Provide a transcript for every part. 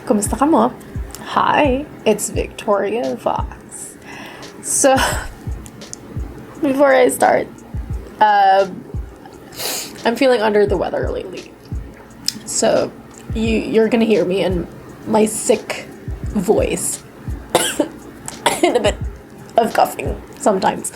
Kumusta ka mo? Hi, it's Viktoria Vox. So, before I start, I'm feeling under the weather lately. So, you're gonna hear me in my sick voice. And a bit of coughing sometimes.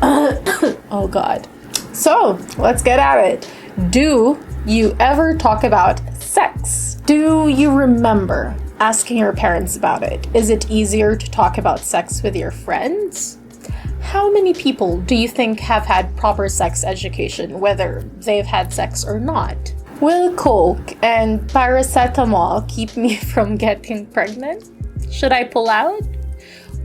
Oh God. So, let's get at it. Do you ever talk about sex? Do you remember asking your parents about it? Is it easier to talk about sex with your friends? How many people do you think have had proper sex education, whether they've had sex or not? Will Coke and paracetamol keep me from getting pregnant? Should I pull out?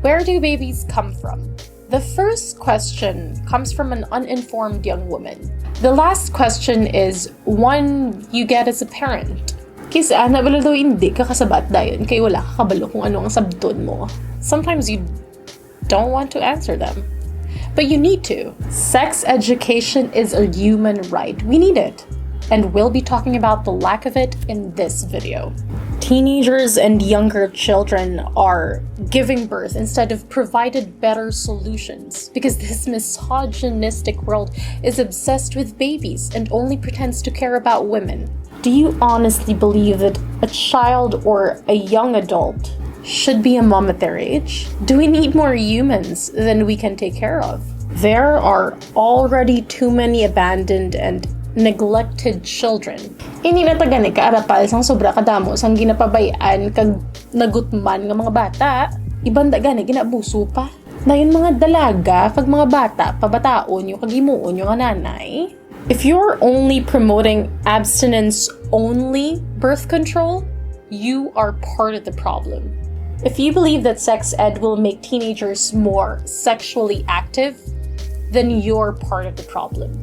Where do babies come from? The first question comes from an uninformed young woman. The last question is one you get as a parent. Kasi nabalo daw hindi ka kasabat dayon kay wala ka kabalo kung ano ang sabton mo. Sometimes you don't want to answer them. But you need to. Sex education is a human right. We need it. And we'll be talking about the lack of it in this video. Teenagers and younger children are giving birth instead of provided better solutions because this misogynistic world is obsessed with babies and only pretends to care about women. Do you honestly believe that a child or a young adult should be a mom at their age? Do we need more humans than we can take care of? There are already too many abandoned and neglected children. Hindi na tagani kaarapal sang sobra kadamo sang ginapabayaan kag nagutman nga mga bata. Ibang gani ginabuso pa. Dayon mga dalaga kag mga bata pabataon yung kagimuon yung nanay. If you're only promoting abstinence-only birth control, you are part of the problem. If you believe that sex ed will make teenagers more sexually active, then you're part of the problem.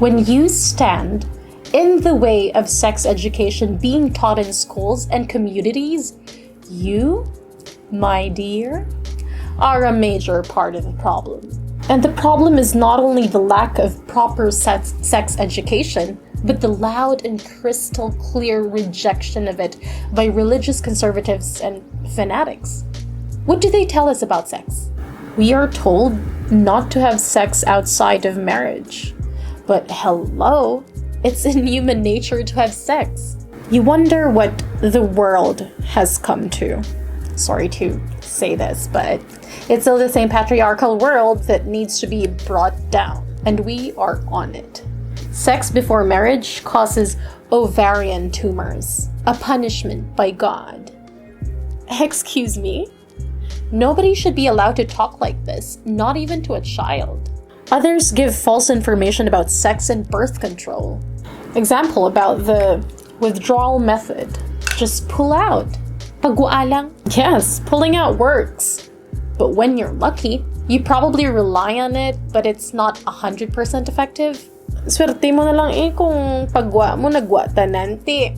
When you stand in the way of sex education being taught in schools and communities, you, my dear, are a major part of the problem. And the problem is not only the lack of proper sex education, but the loud and crystal clear rejection of it by religious conservatives and fanatics. What do they tell us about sex? We are told not to have sex outside of marriage. But hello, it's in human nature to have sex. You wonder what the world has come to. Sorry to say this, but it's still the same patriarchal world that needs to be brought down, and we are on it. Sex before marriage causes ovarian tumors, a punishment by God. Excuse me? Nobody should be allowed to talk like this, not even to a child. Others give false information about sex and birth control. Example about the withdrawal method. Just pull out. Pagwaalang. Yes, pulling out works. But when you're lucky, you probably rely on it, but it's not 100% effective. Swerte mo na lang kung pagwa mo nagwa tanan ti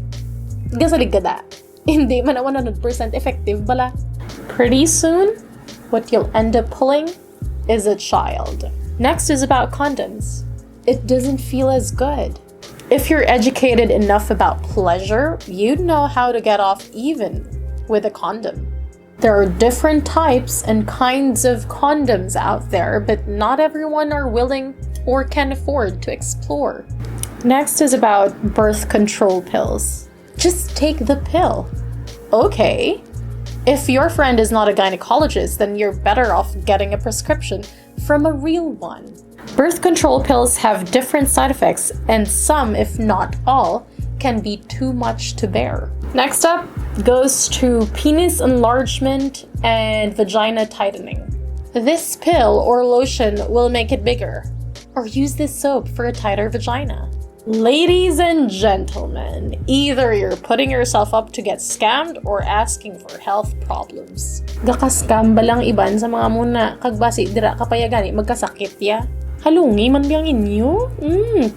gasalig kada. Hindi man 100% effective bala. Pretty soon, what you'll end up pulling is a child. Next is about condoms. It doesn't feel as good. If you're educated enough about pleasure, you'd know how to get off even with a condom. There are different types and kinds of condoms out there, but not everyone are willing or can afford to explore. Next is about birth control pills. Just take the pill. Okay. If your friend is not a gynecologist, then you're better off getting a prescription from a real one. Birth control pills have different side effects, and some, if not all, can be too much to bear. Next up goes to penis enlargement and vagina tightening. This pill or lotion will make it bigger, or use this soap for a tighter vagina. Ladies and gentlemen, either you're putting yourself up to get scammed or asking for health problems. Gaka-scam ba lang iban sa mga muna kagbasi dira kapayagani magkasakit ya? Halungi man biyang inyo?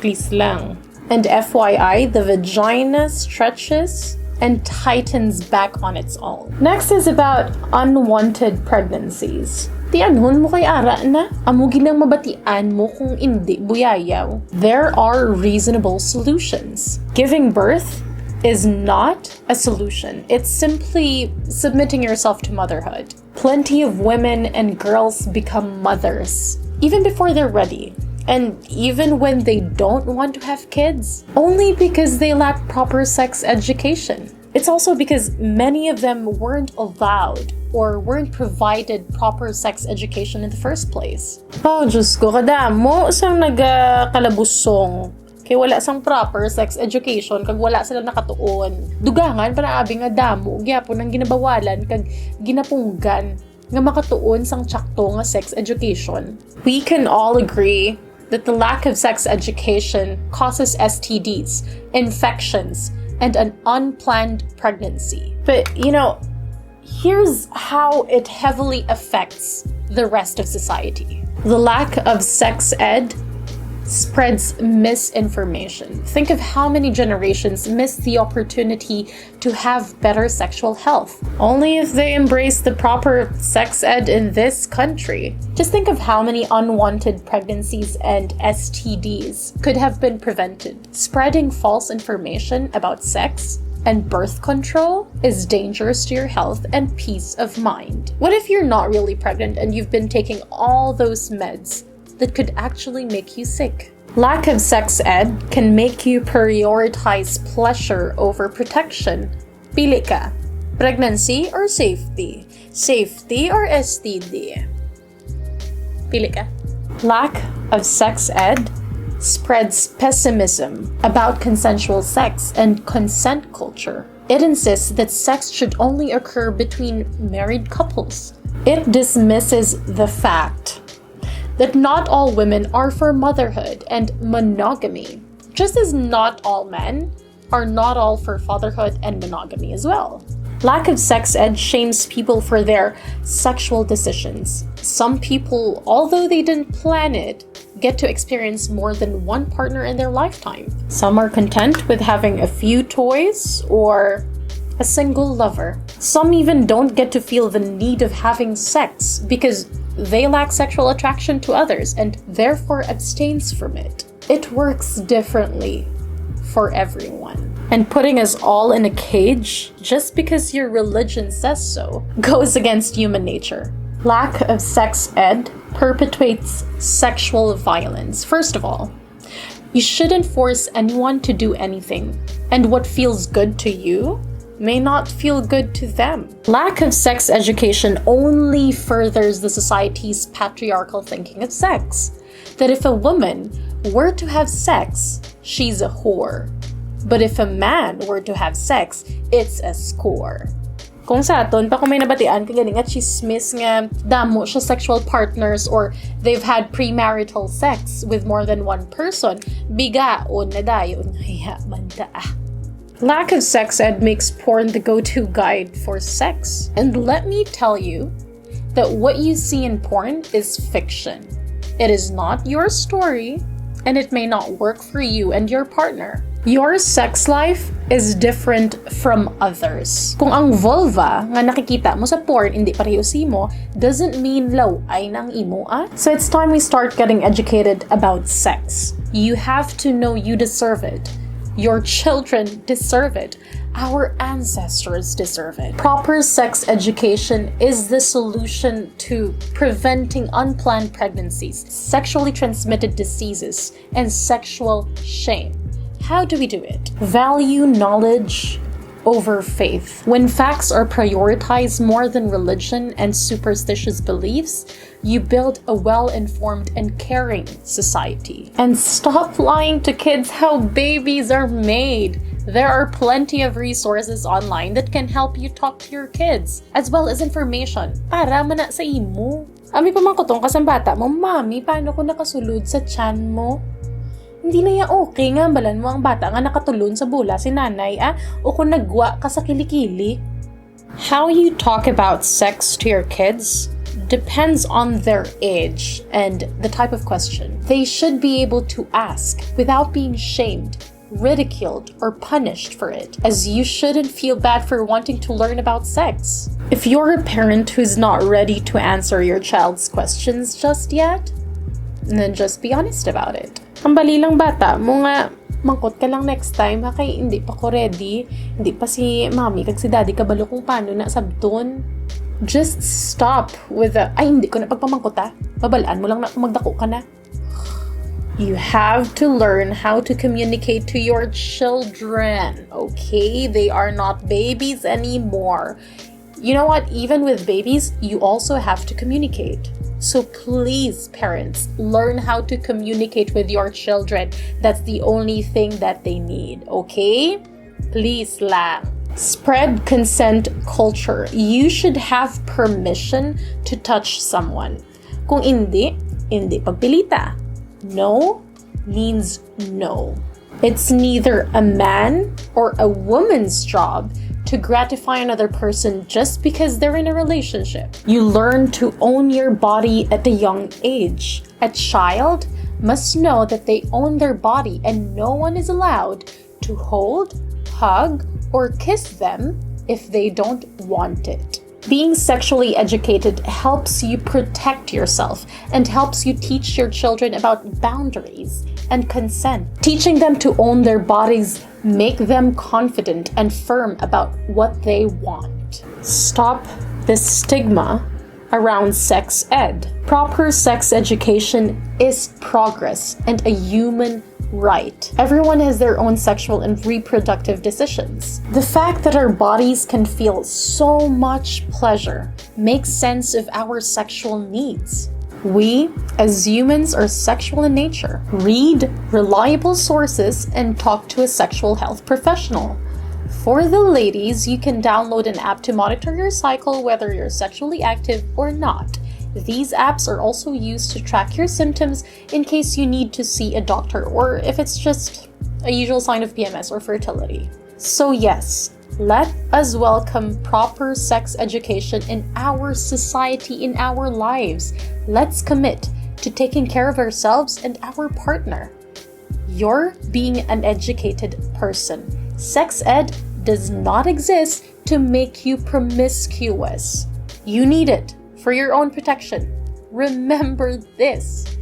Please lang. And FYI, the vagina stretches and tightens back on its own. Next is about unwanted pregnancies. Tianhon mo kay ara na, amugi lang mabatian mo kung hindi buyayaw. There are reasonable solutions. Giving birth is not a solution. It's simply submitting yourself to motherhood. Plenty of women and girls become mothers, even before they're ready. And even when they don't want to have kids, only because they lack proper sex education. It's also because many of them weren't allowed or weren't provided proper sex education in the first place. Oh, Diyos ko, kadamo sang nagkalabusong. Kaya wala sang proper sex education, kag wala sila nakatuon. Dugangan, panaabi nga damo, gyapon ang ginabawalan, kag ginapunggan, nga makatuon sang tsakto nga sex education. We can all agree that the lack of sex education causes STDs, infections, and an unplanned pregnancy. But, here's how it heavily affects the rest of society. The lack of sex ed spreads misinformation. Think of how many generations miss the opportunity to have better sexual health. Only if they embrace the proper sex ed in this country. Just think of how many unwanted pregnancies and STDs could have been prevented. Spreading false information about sex and birth control is dangerous to your health and peace of mind. What if you're not really pregnant and you've been taking all those meds that could actually make you sick? Lack of sex ed can make you prioritize pleasure over protection. Pili ka, pregnancy or safety? Safety or STD? Pili ka. Lack of sex ed spreads pessimism about consensual sex and consent culture. It insists that sex should only occur between married couples. It dismisses the fact that not all women are for motherhood and monogamy, just as not all men are not all for fatherhood and monogamy as well. Lack of sex ed shames people for their sexual decisions. Some people, although they didn't plan it, get to experience more than one partner in their lifetime. Some are content with having a few toys or a single lover. Some even don't get to feel the need of having sex because they lack sexual attraction to others and therefore abstains from it. It works differently for everyone. And putting us all in a cage just because your religion says so goes against human nature. Lack of sex ed perpetuates sexual violence. First of all, you shouldn't force anyone to do anything, and what feels good to you may not feel good to them. Lack of sex education only furthers the society's patriarchal thinking of sex. That if a woman were to have sex, she's a whore. But if a man were to have sex, it's a score. Kung sa aton, pa kung may nabatian, kagani nga chismis nga damo siya sexual partners or they've had premarital sex with more than one person, bigaon na dayon, haya banda. Lack of sex ed makes porn the go-to guide for sex. And let me tell you that what you see in porn is fiction. It is not your story, and it may not work for you and your partner. Your sex life is different from others. Kung ang vulva nga nakikita mo sa porn hindi pareho mo, doesn't mean laway nang imo ah. So it's time we start getting educated about sex. You have to know you deserve it. Your children deserve it. Our ancestors deserve it. Proper sex education is the solution to preventing unplanned pregnancies, sexually transmitted diseases, and sexual shame. How do we do it? Value knowledge over faith. When facts are prioritized more than religion and superstitious beliefs, you build a well-informed and caring society. And stop lying to kids how babies are made. There are plenty of resources online that can help you talk to your kids, as well as information para mana sa imo. Ami pa man kutong kasang bata mo, Mami, paano ko nakasulod sa tiyan mo? Hindi na ya okay nga balan mo ang bata nga nakatulon sa bula si nanay o kung nagwa ka sa kilikili. How you talk about sex to your kids depends on their age and the type of question. They should be able to ask without being shamed, ridiculed, or punished for it, as you shouldn't feel bad for wanting to learn about sex. If you're a parent who's not ready to answer your child's questions just yet, then just be honest about it. Ang bali lang bata mo nga Mangkot ka lang next time, ha? Kay hindi pa ko ready. Hindi pa si mami kag si daddy kabalo kung paano na sabton. Just stop with the, ay, hindi ko na pagpamangkot, ha? Babalaan mo lang na magdako ka na. You have to learn how to communicate to your children, okay? They are not babies anymore. You know what? Even with babies, you also have to communicate. So please, parents, learn how to communicate with your children. That's the only thing that they need, okay? Please lang. Spread consent culture. You should have permission to touch someone. Kung hindi pagpilita. No means no. It's neither a man or a woman's job to gratify another person just because they're in a relationship. You learn to own your body at a young age. A child must know that they own their body and no one is allowed to hold, hug, or kiss them if they don't want it. Being sexually educated helps you protect yourself and helps you teach your children about boundaries and consent. Teaching them to own their bodies make them confident and firm about what they want. Stop the stigma around sex ed. Proper sex education is progress and a human right. Everyone has their own sexual and reproductive decisions. The fact that our bodies can feel so much pleasure makes sense of our sexual needs. We, as humans, are sexual in nature. Read reliable sources and talk to a sexual health professional. For the ladies, you can download an app to monitor your cycle whether you're sexually active or not. These apps are also used to track your symptoms in case you need to see a doctor or if it's just a usual sign of PMS or fertility. So yes, let us welcome proper sex education in our society, in our lives. Let's commit to taking care of ourselves and our partner. You're being an educated person. Sex ed does not exist to make you promiscuous. You need it for your own protection. Remember this.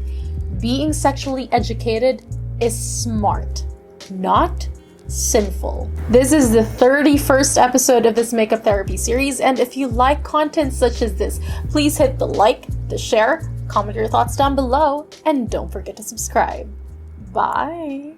Being sexually educated is smart, not sinful. This is the 31st episode of this makeup therapy series, and if you like content such as this, please hit the like, the share, comment your thoughts down below, and don't forget to subscribe. Bye!